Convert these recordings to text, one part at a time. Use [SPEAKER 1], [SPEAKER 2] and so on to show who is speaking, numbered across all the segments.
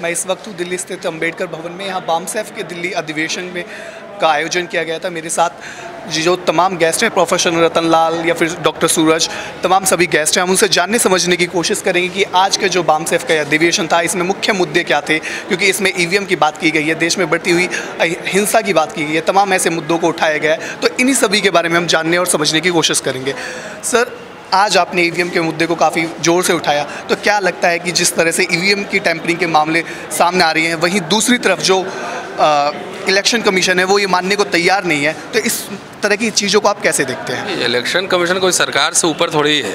[SPEAKER 1] मैं इस वक्त हूँ दिल्ली स्थित अम्बेडकर भवन में। यहाँ बामसेफ के दिल्ली अधिवेशन में का आयोजन किया गया था। मेरे साथ जो तमाम गेस्ट हैं, प्रोफेसर रतन लाल या फिर डॉक्टर सूरज, तमाम सभी गेस्ट हैं। हम उनसे जानने समझने की कोशिश करेंगे कि आज के जो बामसेफ का अधिवेशन था, इसमें मुख्य मुद्दे क्या थे, क्योंकि इसमें ईवीएम की बात की गई है, देश में बढ़ती हुई हिंसा की बात की गई है, तमाम ऐसे मुद्दों को उठाया गया है। तो इन्हीं सभी के बारे में हम जानने और समझने की कोशिश करेंगे। सर, आज आपने ईवीएम के मुद्दे को काफ़ी ज़ोर से उठाया, तो क्या लगता है कि जिस तरह से ईवीएम की टैंपरिंग के मामले सामने आ रही हैं, वहीं दूसरी तरफ जो इलेक्शन कमीशन है वो ये मानने को तैयार नहीं है, तो इस तरह की चीज़ों को आप कैसे देखते हैं?
[SPEAKER 2] इलेक्शन कमीशन कोई सरकार से ऊपर थोड़ी है,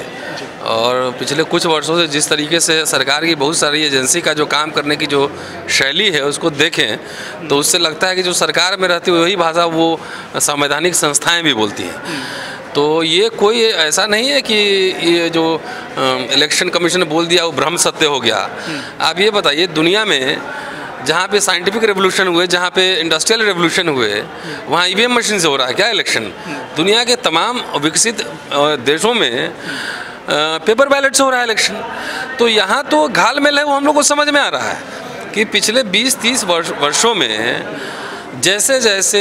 [SPEAKER 2] और पिछले कुछ वर्षों से जिस तरीके से सरकार की बहुत सारी एजेंसी का जो काम करने की जो शैली है उसको देखें तो उससे लगता है कि जो सरकार में रहती है वही भाषा वो संवैधानिक संस्थाएं भी बोलती हैं। तो ये कोई ऐसा नहीं है कि ये जो इलेक्शन कमीशन ने बोल दिया वो ब्रह्म सत्य हो गया। आप ये बताइए, दुनिया में जहाँ पे साइंटिफिक रेवोल्यूशन हुए, जहाँ पे इंडस्ट्रियल रेवोल्यूशन हुए, वहाँ ईवीएम मशीन से हो रहा है क्या इलेक्शन? दुनिया के तमाम विकसित देशों में पेपर बैलेट से हो रहा है इलेक्शन। तो यहाँ तो घाल मेल है, वो हम लोग को समझ में आ रहा है कि पिछले 20-30 वर्षों में जैसे जैसे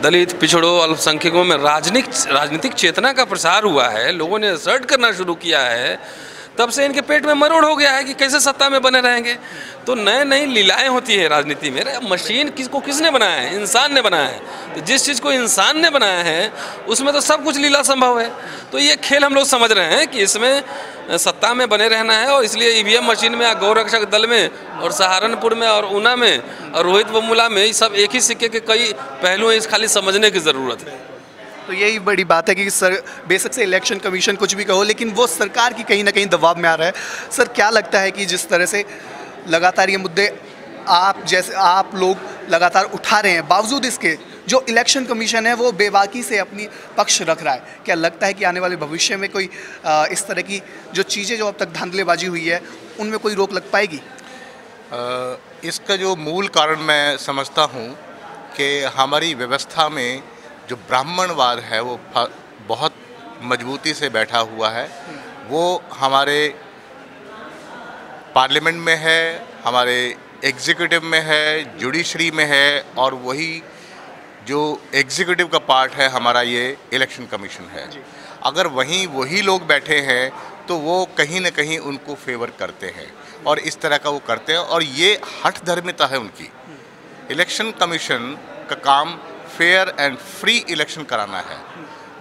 [SPEAKER 2] दलित, पिछड़ों, अल्पसंख्यकों में राजनीतिक चेतना का प्रसार हुआ है, लोगों ने असर्ट करना शुरू किया है, तब से इनके पेट में मरोड़ हो गया है कि कैसे सत्ता में बने रहेंगे। तो नई नई लीलाएं होती है राजनीति में। मशीन किसने बनाया है? इंसान ने बनाया है। तो जिस चीज़ को इंसान ने बनाया है उसमें तो सब कुछ लीला संभव है। तो ये खेल हम लोग समझ रहे हैं कि इसमें सत्ता में बने रहना है, और इसलिए ईवीएम मशीन में, गौरक्षक दल में, और सहारनपुर में, और ऊना में, और रोहित वेमुला में, ये सब एक ही सिक्के के कई पहलू हैं। इस खाली समझने की ज़रूरत है।
[SPEAKER 1] तो यही बड़ी बात है कि सर, बेशक से इलेक्शन कमीशन कुछ भी कहो, लेकिन वो सरकार की कहीं ना कहीं दबाव में आ रहा है। सर, क्या लगता है कि जिस तरह से लगातार ये मुद्दे आप लोग लगातार उठा रहे हैं, बावजूद इसके जो इलेक्शन कमीशन है वो बेबाकी से अपनी पक्ष रख रहा है, क्या लगता है कि आने वाले भविष्य में कोई इस तरह की जो चीज़ें जो अब तक धांधलेबाजी हुई है उनमें कोई रोक लग पाएगी?
[SPEAKER 3] इसका जो मूल कारण मैं समझता हूँ कि हमारी व्यवस्था में जो ब्राह्मणवाद है वो बहुत मजबूती से बैठा हुआ है। वो हमारे पार्लियामेंट में है, हमारे एग्जीक्यूटिव में है, जुडिशरी में है, और वही जो एग्जीक्यूटिव का पार्ट है हमारा ये इलेक्शन कमीशन है। अगर वही लोग बैठे हैं तो वो कहीं ना कहीं उनको फेवर करते हैं, और इस तरह का वो करते हैं, और ये हठधर्मिता है उनकी। इलेक्शन कमीशन का काम फेयर एंड फ्री इलेक्शन कराना है,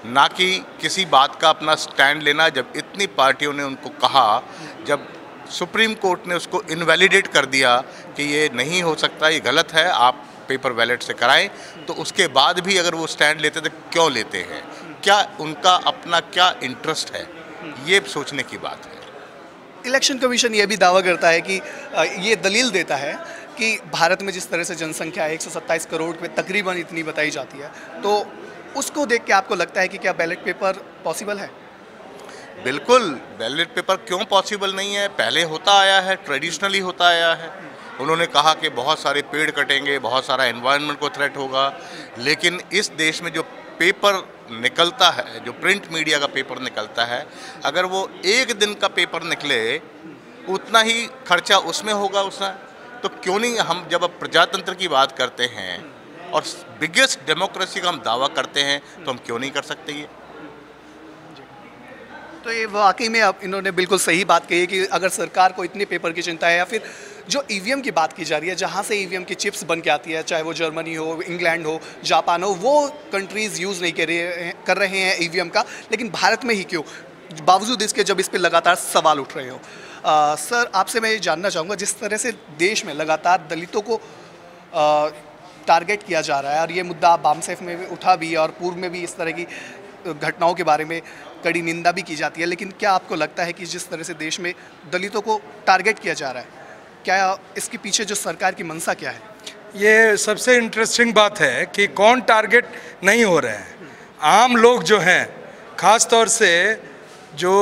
[SPEAKER 3] ना कि किसी बात का अपना स्टैंड लेना। जब इतनी पार्टियों ने उनको कहा, जब सुप्रीम कोर्ट ने उसको इनवैलिडेट कर दिया कि ये नहीं हो सकता, ये गलत है, आप पेपर बैलेट से कराएं, तो उसके बाद भी अगर वो स्टैंड लेते तो क्यों लेते हैं? क्या उनका अपना क्या इंटरेस्ट है, ये सोचने की बात है।
[SPEAKER 1] इलेक्शन कमीशन ये भी दावा करता है कि ये दलील देता है कि भारत में जिस तरह से जनसंख्या 127 करोड़ पे तकरीबन इतनी बताई जाती है, तो उसको देख के आपको लगता है कि क्या बैलेट पेपर पॉसिबल है?
[SPEAKER 3] बिल्कुल, बैलेट पेपर क्यों पॉसिबल नहीं है? पहले होता आया है, ट्रेडिशनली होता आया है। उन्होंने कहा कि बहुत सारे पेड़ कटेंगे, बहुत सारा एनवायरनमेंट को थ्रेट होगा, लेकिन इस देश में जो पेपर निकलता है, जो प्रिंट मीडिया का पेपर निकलता है, अगर वो एक दिन का पेपर निकले उतना ही खर्चा उसमें होगा उसका। तो क्यों नहीं हम जब अब प्रजातंत्र की बात करते हैं और बिगेस्ट डेमोक्रेसी का हम दावा करते हैं, तो हम क्यों नहीं कर सकते ये?
[SPEAKER 1] तो ये वाकई में अब इन्होंने बिल्कुल सही बात कही है कि अगर सरकार को इतने पेपर की चिंता है, या फिर जो ईवीएम की बात की जा रही है, जहाँ से ईवीएम की चिप्स बन के आती है, चाहे वो जर्मनी हो, इंग्लैंड हो, जापान हो, वो कंट्रीज़ यूज़ नहीं कर रहे हैं ईवीएम का, लेकिन भारत में ही क्यों, बावजूद इसके जब इस पर लगातार सवाल उठ रहे हो। सर, आपसे मैं ये जानना चाहूँगा, जिस तरह से देश में लगातार दलितों को टारगेट किया जा रहा है, और ये मुद्दा बामसेफ में भी उठा भी है, और पूर्व में भी इस तरह की घटनाओं के बारे में कड़ी निंदा भी की जाती है, लेकिन क्या आपको लगता है कि जिस तरह से देश में दलितों को टारगेट किया जा रहा है, क्या इसके पीछे जो सरकार की मंशा क्या है?
[SPEAKER 4] ये सबसे इंटरेस्टिंग बात है कि कौन टारगेट नहीं हो रहे हैं। आम लोग जो हैं, ख़ास तौर से जो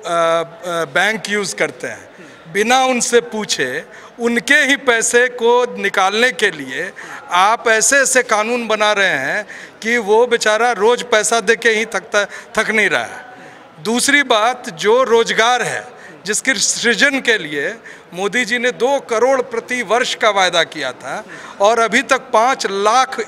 [SPEAKER 4] बैंक यूज़ करते हैं, बिना उनसे पूछे उनके ही पैसे को निकालने के लिए आप ऐसे ऐसे कानून बना रहे हैं कि वो बेचारा रोज़ पैसा दे के ही थक नहीं रहा है। दूसरी बात, जो रोज़गार है, जिसके सृजन के लिए मोदी जी ने 2 करोड़ प्रति वर्ष का वायदा किया था और अभी तक 5 लाख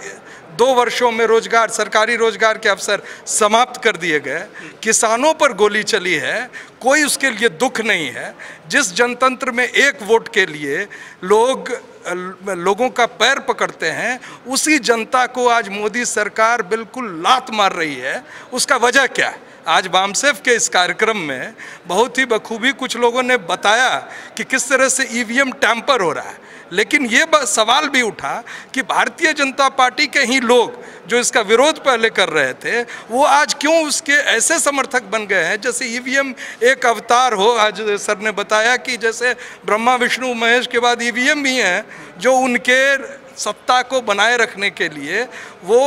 [SPEAKER 4] 2 वर्षों में रोजगार, सरकारी रोजगार के अवसर समाप्त कर दिए गए। किसानों पर गोली चली है, कोई उसके लिए दुख नहीं है। जिस जनतंत्र में एक वोट के लिए लोगों का पैर पकड़ते हैं, उसी जनता को आज मोदी सरकार बिल्कुल लात मार रही है। उसका वजह क्या है? आज बामसेफ के इस कार्यक्रम में बहुत ही बखूबी कुछ लोगों ने बताया कि किस तरह से ईवीएम टैंपर हो रहा है, लेकिन ये सवाल भी उठा कि भारतीय जनता पार्टी के ही लोग जो इसका विरोध पहले कर रहे थे, वो आज क्यों उसके ऐसे समर्थक बन गए हैं जैसे ईवीएम एक अवतार हो। आज सर ने बताया कि जैसे ब्रह्मा विष्णु महेश के बाद ईवीएम भी हैं जो उनके सत्ता को बनाए रखने के लिए वो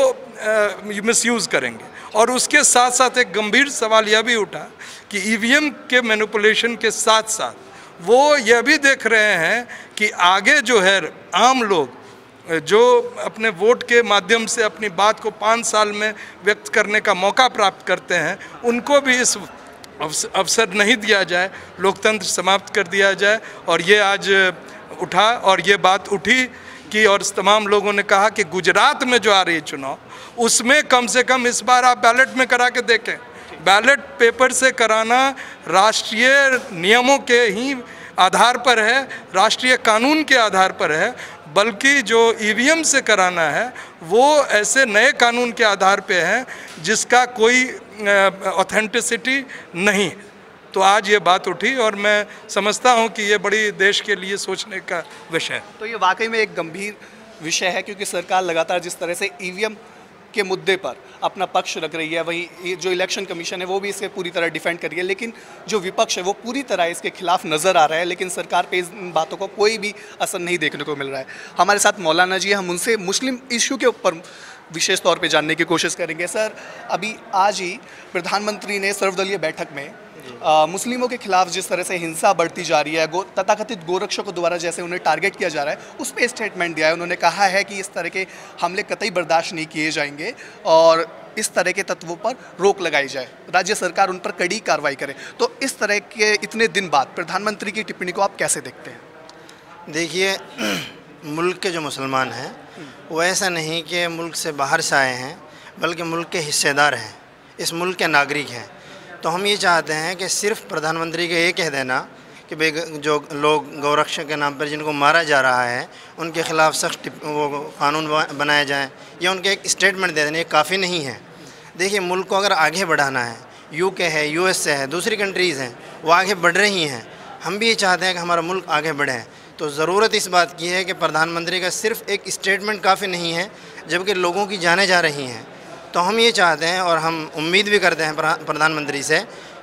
[SPEAKER 4] मिसयूज़ करेंगे। और उसके साथ साथ एक गंभीर सवाल यह भी उठा कि ईवीएम के मैनिपुलेशन के साथ साथ वो यह भी देख रहे हैं कि आगे जो है आम लोग जो अपने वोट के माध्यम से अपनी बात को 5 साल में व्यक्त करने का मौका प्राप्त करते हैं, उनको भी इस अवसर नहीं दिया जाए, लोकतंत्र समाप्त कर दिया जाए। और ये आज उठा और ये बात उठी कि और तमाम लोगों ने कहा कि गुजरात में जो आ रही चुनाव, उसमें कम से कम इस बार आप बैलेट में करा के देखें। बैलेट पेपर से कराना राष्ट्रीय नियमों के ही आधार पर है, राष्ट्रीय कानून के आधार पर है, बल्कि जो ईवीएम से कराना है वो ऐसे नए कानून के आधार पे है जिसका कोई ऑथेंटिसिटी नहीं है। तो आज ये बात उठी और मैं समझता हूँ कि ये बड़ी देश के लिए सोचने का विषय है।
[SPEAKER 1] तो ये वाकई में एक गंभीर विषय है, क्योंकि सरकार लगातार जिस तरह से ईवीएम के मुद्दे पर अपना पक्ष रख रही है, वहीं जो इलेक्शन कमीशन है वो भी इसे पूरी तरह डिफेंड कर रही है, लेकिन जो विपक्ष है वो पूरी तरह इसके खिलाफ नज़र आ रहा है, लेकिन सरकार पे इन बातों को कोई भी असर नहीं देखने को मिल रहा है। हमारे साथ मौलाना जी, हम उनसे मुस्लिम इश्यू के ऊपर विशेष तौर पे जानने की कोशिश करेंगे। सर, अभी आज ही प्रधानमंत्री ने सर्वदलीय बैठक में मुस्लिमों के खिलाफ जिस तरह से हिंसा बढ़ती जा रही है, तथाकथित गोरक्षकों द्वारा जैसे उन्हें टारगेट किया जा रहा है, उस पर स्टेटमेंट दिया है। उन्होंने कहा है कि इस तरह के हमले कतई बर्दाश्त नहीं किए जाएंगे और इस तरह के तत्वों पर रोक लगाई जाए, राज्य सरकार उन पर कड़ी कार्रवाई करे। तो इस तरह के इतने दिन बाद प्रधानमंत्री की टिप्पणी को आप कैसे देखते हैं?
[SPEAKER 5] देखिए, मुल्क के जो मुसलमान हैं वो ऐसा नहीं कि मुल्क से बाहर से आए हैं, बल्कि मुल्क के हिस्सेदार हैं, इस मुल्क के नागरिक हैं। तो हम ये चाहते हैं कि सिर्फ प्रधानमंत्री के ये कह देना कि भाई जो लोग गौरक्षक के नाम पर जिनको मारा जा रहा है उनके ख़िलाफ़ सख्त वो कानून बनाए जाएँ, या उनके एक स्टेटमेंट दे देना, ये काफ़ी नहीं है। देखिए, मुल्क को अगर आगे बढ़ाना है, यूके है, यूएसए है, दूसरी कंट्रीज़ हैं, वो आगे बढ़ रही हैं। हम भी ये चाहते हैं कि हमारा मुल्क आगे बढ़े। तो ज़रूरत इस बात की है कि प्रधानमंत्री का सिर्फ एक स्टेटमेंट काफ़ी नहीं है, जबकि लोगों की जानें जा रही हैं। तो हम ये चाहते हैं और हम उम्मीद भी करते हैं प्रधानमंत्री से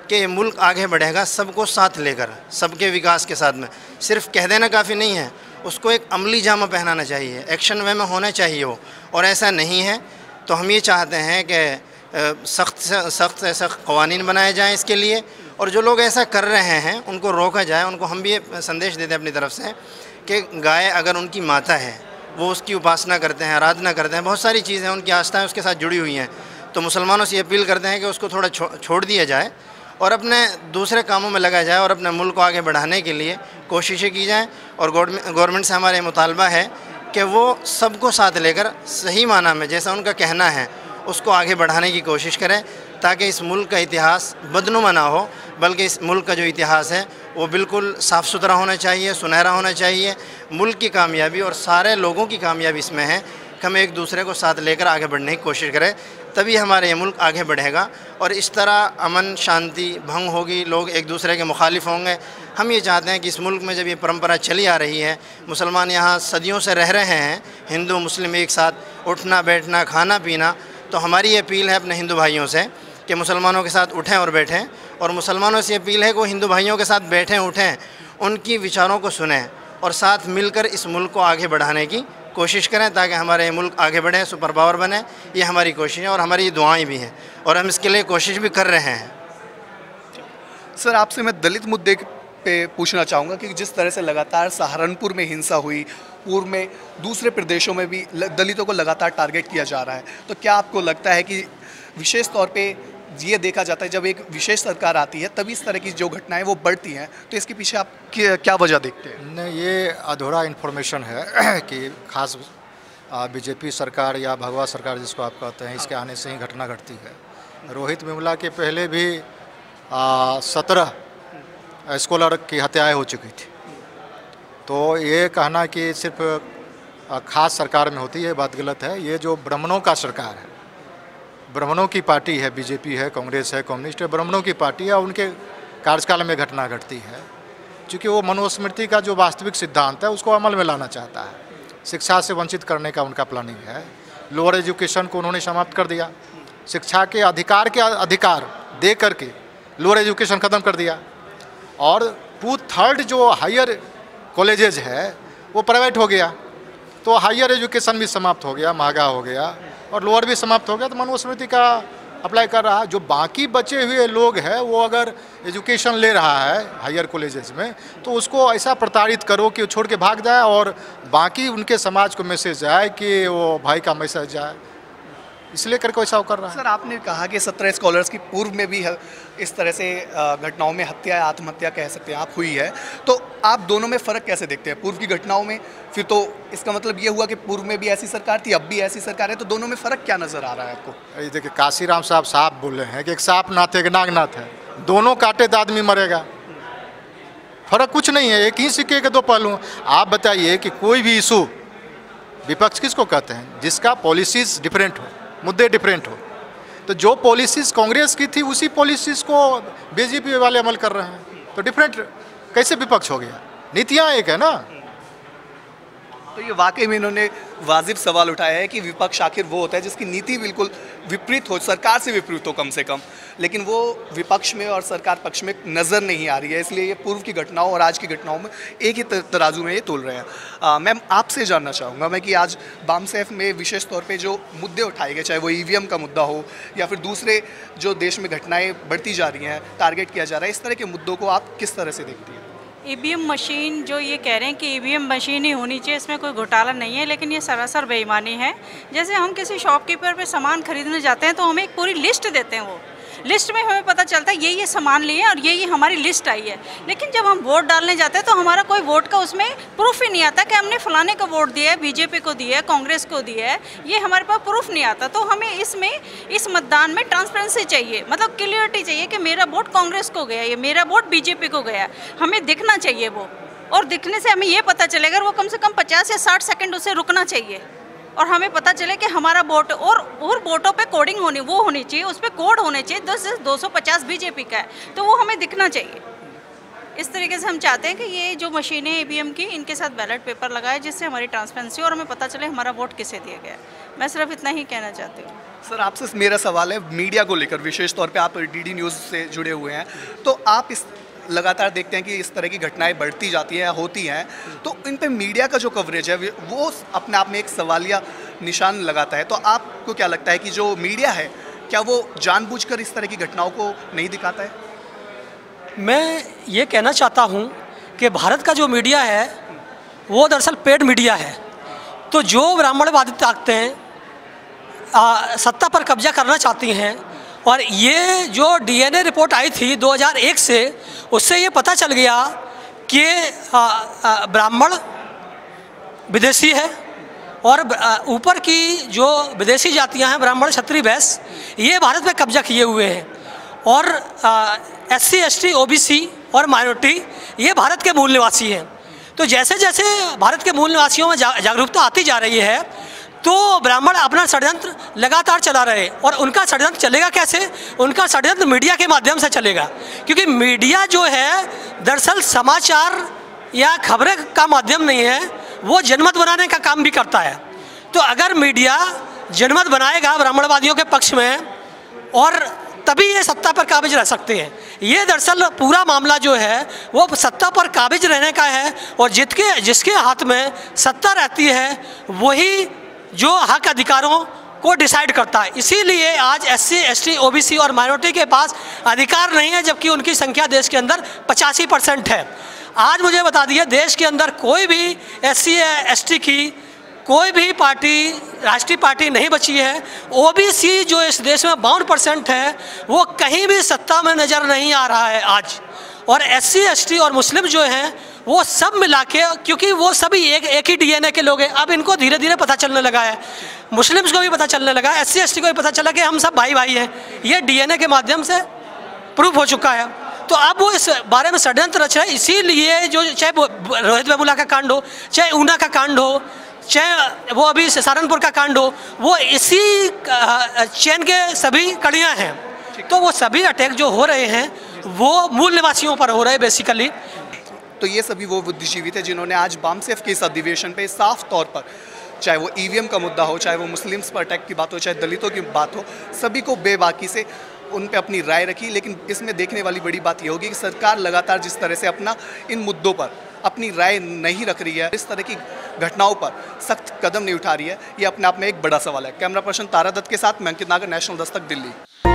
[SPEAKER 5] कि ये मुल्क आगे बढ़ेगा, सबको साथ लेकर, सबके विकास के साथ में। सिर्फ कह देना काफ़ी नहीं है, उसको एक अमली जामा पहनाना चाहिए, एक्शन वे में होना चाहिए वो, और ऐसा नहीं है। तो हम ये चाहते हैं कि सख्त से सख्त क़वानीन बनाए जाएँ इसके लिए, और जो लोग ऐसा कर रहे हैं उनको रोका जाए। उनको हम भी ये संदेश देते हैं अपनी तरफ से कि गाय अगर उनकी माता है, वो उसकी उपासना करते हैं, आराधना करते हैं, बहुत सारी चीज़ें उनकी आस्थाएं उसके साथ जुड़ी हुई हैं, तो मुसलमानों से ये अपील करते हैं कि उसको थोड़ा छोड़ दिया जाए और अपने दूसरे कामों में लगाया जाए और अपने मुल्क को आगे बढ़ाने के लिए कोशिशें की जाएँ। और गवर्नमेंट से हमारे मुतालबा है कि वो सबको साथ लेकर सही माना में जैसा उनका कहना है उसको आगे बढ़ाने की कोशिश करें, ताकि इस मुल्क का इतिहास बदनुमा ना हो, बल्कि इस मुल्क का जो इतिहास है वो बिल्कुल साफ़ सुथरा होना चाहिए, सुनहरा होना चाहिए। मुल्क की कामयाबी और सारे लोगों की कामयाबी इसमें है कि हम एक दूसरे को साथ लेकर आगे बढ़ने की कोशिश करें, तभी हमारे ये मुल्क आगे बढ़ेगा। और इस तरह अमन शांति भंग होगी, लोग एक दूसरे के मुखालिफ होंगे। हम ये चाहते हैं कि इस मुल्क में जब ये परंपरा चली आ रही है, मुसलमान यहाँ सदियों से रह रहे हैं, हिंदू मुस्लिम एक साथ उठना बैठना खाना पीना, तो हमारी ये अपील है अपने हिंदू भाइयों से कि मुसलमानों के साथ उठें और बैठें, और मुसलमानों से अपील है कि वो हिंदू भाइयों के साथ बैठें उठें, उनकी विचारों को सुनें और साथ मिलकर इस मुल्क को आगे बढ़ाने की कोशिश करें, ताकि हमारे मुल्क आगे बढ़े, सुपर पावर बने। ये हमारी कोशिश है और हमारी दुआएं भी हैं, और हम इसके लिए कोशिश भी कर रहे हैं।
[SPEAKER 1] सर, आपसे मैं दलित मुद्दे पे पूछना चाहूँगा कि जिस तरह से लगातार सहारनपुर में हिंसा हुई, पूर्व में दूसरे प्रदेशों में भी दलितों को लगातार टारगेट किया जा रहा है, तो क्या आपको लगता है कि विशेष तौर पे ये देखा जाता है जब एक विशेष सरकार आती है तभी इस तरह की जो घटनाएं वो बढ़ती हैं, तो इसके पीछे आप क्या वजह देखते हैं?
[SPEAKER 6] नहीं, ये अधूरा इन्फॉर्मेशन है कि खास बीजेपी सरकार या भगवा सरकार जिसको आप कहते हैं, इसके आने से ही घटना घटती है। रोहित वेमुला के पहले भी 17 स्कॉलर की हत्याएं हो चुकी थी। तो ये कहना कि सिर्फ खास सरकार में होती है, बात गलत है। ये जो ब्राह्मणों का सरकार है, ब्राह्मणों की पार्टी है, बीजेपी है, कांग्रेस है, कम्युनिस्ट है, ब्राह्मणों की पार्टी है, उनके कार्यकाल में घटना घटती है। क्योंकि वो मनुस्मृति का जो वास्तविक सिद्धांत है उसको अमल में लाना चाहता है। शिक्षा से वंचित करने का उनका प्लानिंग है। लोअर एजुकेशन को उन्होंने समाप्त कर दिया, शिक्षा के अधिकार दे करके लोअर एजुकेशन ख़त्म कर दिया। और 2/3 जो हायर कॉलेजेज है वो प्राइवेट हो गया, तो हायर एजुकेशन भी समाप्त हो गया, महंगा हो गया, और लोअर भी समाप्त हो गया। तो मनुस्मृति का अप्लाई कर रहा है। जो बाकी बचे हुए लोग हैं वो अगर एजुकेशन ले रहा है हायर कॉलेजेस में, तो उसको ऐसा प्रताड़ित करो कि वो छोड़ के भाग जाए और बाकी उनके समाज को मैसेज जाए कि वो भाई का मैसेज जाए, इसलिए करके ऐसा कर रहा है।
[SPEAKER 1] सर, आपने कहा कि 17 स्कॉलर्स की पूर्व में भी इस तरह से घटनाओं में हत्या या आत्महत्या कह सकते हैं आप हुई है, तो आप दोनों में फ़र्क कैसे देखते हैं? पूर्व की घटनाओं में फिर तो इसका मतलब ये हुआ कि पूर्व में भी ऐसी सरकार थी, अब भी ऐसी सरकार है, तो दोनों में फ़र्क क्या नज़र आ रहा है आपको?
[SPEAKER 6] ये देखिए, काशीराम साहब साफ बोल रहे हैं कि एक सांप नाथ है, एक नागनाथ है, दोनों काटे तो आदमी मरेगा। फर्क कुछ नहीं है, एक ही सिक्के के दो पहलू। आप बताइए कि कोई भी इशू, विपक्ष किसको कहते हैं? जिसका पॉलिसीज डिफरेंट हो, मुद्दे डिफरेंट हो। तो जो पॉलिसीज़ कांग्रेस की थी उसी पॉलिसीज़ को बीजेपी वाले अमल कर रहे हैं, तो डिफरेंट कैसे विपक्ष हो गया? नीतियाँ एक है ना।
[SPEAKER 1] तो ये वाकई में इन्होंने वाजिब सवाल उठाया है कि विपक्ष आखिर वो होता है जिसकी नीति बिल्कुल विपरीत हो, सरकार से विपरीत हो कम से कम, लेकिन वो विपक्ष में और सरकार पक्ष में नज़र नहीं आ रही है। इसलिए ये पूर्व की घटनाओं और आज की घटनाओं में एक ही तराजू में ये तोल रहे हैं। मैम, आपसे जानना चाहूँगा मैं कि आज बामसेफ में विशेष तौर पे जो मुद्दे उठाए गए, चाहे वो ईवीएम का मुद्दा हो या फिर दूसरे जो देश में घटनाएँ बढ़ती जा रही हैं, टारगेट किया जा रहा है, इस तरह के मुद्दों को आप किस तरह से देखती हैं?
[SPEAKER 7] ईवीएम मशीन जो ये कह रहे हैं कि ईवीएम मशीन ही होनी चाहिए, इसमें कोई घोटाला नहीं है, लेकिन ये सरासर बेईमानी है। जैसे हम किसी शॉपकीपर पे सामान खरीदने जाते हैं तो हमें एक पूरी लिस्ट देते हैं, वो लिस्ट में हमें पता चलता है ये सामान लिए और ये हमारी लिस्ट आई है। लेकिन जब हम वोट डालने जाते हैं तो हमारा कोई वोट का उसमें प्रूफ ही नहीं आता कि हमने फलाने को वोट दिया है, बीजेपी को दिया है, कांग्रेस को दिया है, ये हमारे पास प्रूफ नहीं आता। तो हमें इस मतदान में ट्रांसपेरेंसी चाहिए, मतलब क्लियरिटी चाहिए कि मेरा वोट कांग्रेस को गया, ये मेरा वोट बीजेपी को गया, हमें दिखना चाहिए वो। और दिखने से हमें ये पता चलेगा, वो कम से कम 50 या 60 सेकेंड उसे रुकना चाहिए और हमें पता चले कि हमारा वोट, और वोटों पे कोडिंग होनी चाहिए, उस पर कोड होने चाहिए 250 बीजेपी का है, तो वो हमें दिखना चाहिए। इस तरीके से हम चाहते हैं कि ये जो मशीनें ईवीएम की, इनके साथ बैलेट पेपर लगाए जिससे हमारी ट्रांसपेरेंसी और हमें पता चले हमारा वोट किसे दिया गया। मैं सिर्फ इतना ही कहना चाहती हूँ।
[SPEAKER 1] सर, आपसे मेरा सवाल है मीडिया को लेकर, विशेष तौर पे आप डीडी न्यूज़ से जुड़े हुए हैं, तो आप इस लगातार देखते हैं कि इस तरह की घटनाएं बढ़ती जाती हैं, होती हैं, तो इन पे मीडिया का जो कवरेज है वो अपने आप में एक सवालिया निशान लगाता है। तो आपको क्या लगता है कि जो मीडिया है क्या वो जानबूझकर इस तरह की घटनाओं को नहीं दिखाता है?
[SPEAKER 8] मैं ये कहना चाहता हूँ कि भारत का जो मीडिया है वो दरअसल पेड मीडिया है। तो जो ब्राह्मणवादी ताकतें सत्ता पर कब्जा करना चाहती हैं, और ये जो डीएनए रिपोर्ट आई थी 2001 से, उससे ये पता चल गया कि ब्राह्मण विदेशी है और ऊपर की जो विदेशी जातियां हैं, ब्राह्मण, क्षत्रिय, वैश्य, ये भारत में कब्जा किए हुए हैं। और SC, ST, OBC और माइनॉरिटी ये भारत के मूल निवासी हैं। तो जैसे जैसे भारत के मूल निवासियों में जागरूकता आती जा रही है, तो ब्राह्मण अपना षड्यंत्र लगातार चला रहे। और उनका षड्यंत्र चलेगा कैसे? उनका षड्यंत्र मीडिया के माध्यम से चलेगा, क्योंकि मीडिया जो है दरअसल समाचार या खबरें का माध्यम नहीं है, वो जनमत बनाने का काम भी करता है। तो अगर मीडिया जनमत बनाएगा ब्राह्मणवादियों के पक्ष में, और तभी ये सत्ता पर काबिज रह सकते हैं। ये दरअसल पूरा मामला जो है वो सत्ता पर काबिज रहने का है, और जिसके हाथ में सत्ता रहती है वही जो हक अधिकारों को डिसाइड करता है। इसीलिए आज SC, ST, OBC और माइनॉरिटी के पास अधिकार नहीं है, जबकि उनकी संख्या देश के अंदर 85% है। आज मुझे बता दिए, देश के अंदर कोई भी SC या ST की कोई भी पार्टी, राष्ट्रीय पार्टी नहीं बची है। ओबीसी जो इस देश में 52% है वो कहीं भी सत्ता में नज़र नहीं आ रहा है आज। और SC ST और मुस्लिम जो हैं वो सब मिला के, क्योंकि वो सभी एक ही DNA के लोग हैं, अब इनको धीरे धीरे पता चलने लगा है, मुस्लिम्स को भी पता चलने लगा, SC ST को भी पता चला कि हम सब भाई भाई हैं। ये DNA के माध्यम से प्रूफ हो चुका है। तो अब वो इस बारे में षड्यंत्र रच रहा है। इसीलिए जो चाहे रोहित वेमुला का कांड हो, चाहे ऊना का कांड हो, चाहे वो अभी सहारनपुर का कांड हो, वो इसी चैन के सभी कड़ियाँ हैं। तो वो सभी अटैक जो हो रहे हैं वो मूल निवासियों पर हो रहे हैं बेसिकली।
[SPEAKER 1] तो ये सभी वो बुद्धिजीवी थे जिन्होंने आज बामसेफ के इस अधिवेशन पे साफ तौर पर, चाहे वो EVM का मुद्दा हो, चाहे वो मुस्लिम्स पर अटैक की बात हो, चाहे दलितों की बात हो, सभी को बेबाकी से उन पे अपनी राय रखी। लेकिन इसमें देखने वाली बड़ी बात ये होगी कि सरकार लगातार जिस तरह से अपना इन मुद्दों पर अपनी राय नहीं रख रही है, इस तरह की घटनाओं पर सख्त कदम नहीं उठा रही है, ये अपने आप में एक बड़ा सवाल है। कैमरा पर्सन तारा दत्त के साथ मैं अंकित नागर, नेशनल दस्तक, दिल्ली।